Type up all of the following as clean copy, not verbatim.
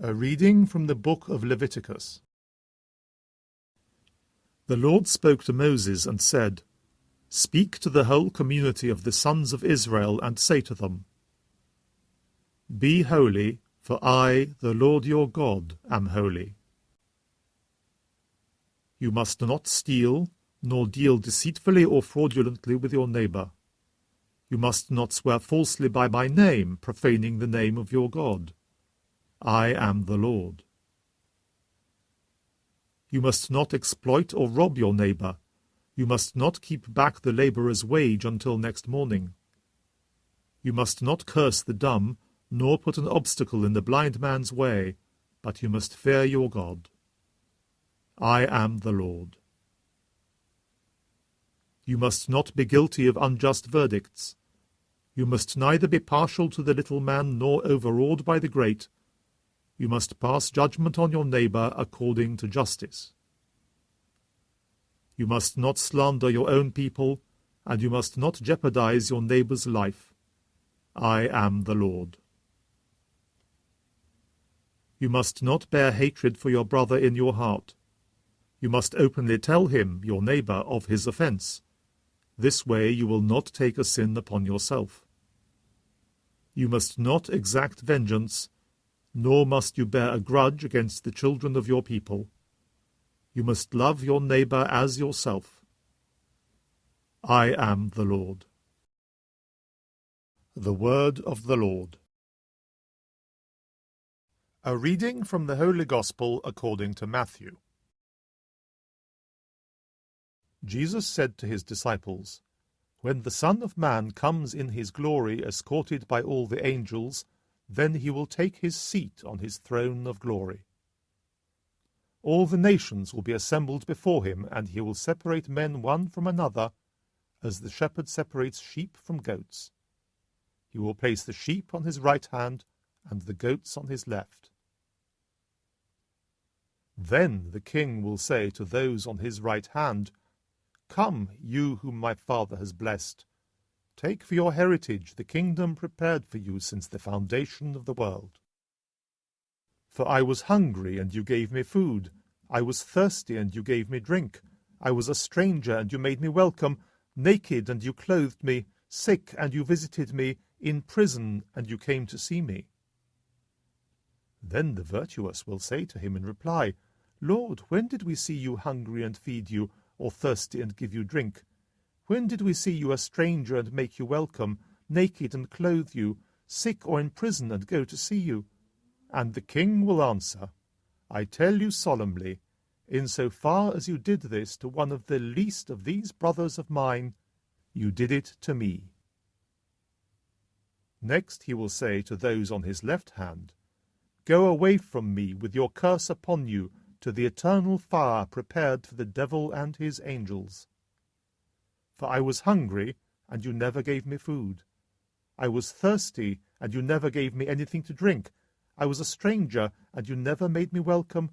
A reading from the book of Leviticus. The Lord spoke to Moses and said, "Speak to the whole community of the sons of Israel and say to them, Be holy, for I, the Lord your God, am holy. You must not steal, nor deal deceitfully or fraudulently with your neighbor. You must not swear falsely by my name, profaning the name of your God. I am the Lord. You must not exploit or rob your neighbor. You must not keep back the laborer's wage until next morning. You must not curse the dumb, nor put an obstacle in the blind man's way, but you must fear your God. I am the Lord. You must not be guilty of unjust verdicts. You must neither be partial to the little man nor overawed by the great. You must pass judgment on your neighbor according to justice. You must not slander your own people, and you must not jeopardize your neighbor's life. I am the Lord. You must not bear hatred for your brother in your heart. You must openly tell him, your neighbor, of his offense. This way you will not take a sin upon yourself. You must not exact vengeance, nor must you bear a grudge against the children of your people. You must love your neighbor as yourself. I am the Lord. The Word of the Lord. A reading from the Holy Gospel according to Matthew. Jesus said to his disciples, "When the Son of Man comes in his glory escorted by all the angels, then he will take his seat on his throne of glory. All the nations will be assembled before him, and he will separate men one from another, as the shepherd separates sheep from goats. He will place the sheep on his right hand, and the goats on his left. Then the king will say to those on his right hand, 'Come, you whom my Father has blessed. Take for your heritage the kingdom prepared for you since the foundation of the world. For I was hungry, and you gave me food. I was thirsty, and you gave me drink. I was a stranger, and you made me welcome. Naked, and you clothed me. Sick, and you visited me. In prison, and you came to see me.' Then the virtuous will say to him in reply, 'Lord, when did we see you hungry and feed you, or thirsty and give you drink? When did we see you a stranger and make you welcome, naked and clothe you, sick or in prison and go to see you?' And the king will answer, 'I tell you solemnly, in so far as you did this to one of the least of these brothers of mine, you did it to me.' Next he will say to those on his left hand, 'Go away from me with your curse upon you to the eternal fire prepared for the devil and his angels. For I was hungry, and you never gave me food. I was thirsty, and you never gave me anything to drink. I was a stranger, and you never made me welcome.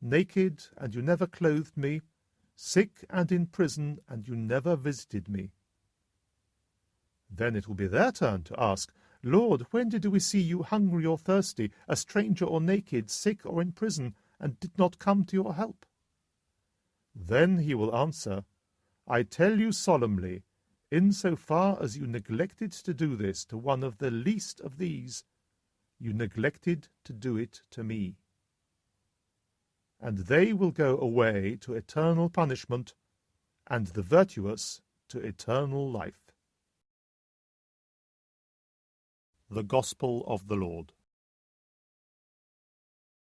Naked, and you never clothed me. Sick and in prison, and you never visited me.' Then it will be their turn to ask, 'Lord, when did we see you hungry or thirsty, a stranger or naked, sick or in prison, and did not come to your help?' Then he will answer, 'I tell you solemnly, in so far as you neglected to do this to one of the least of these, you neglected to do it to me.' And they will go away to eternal punishment, and the virtuous to eternal life." The Gospel of the Lord.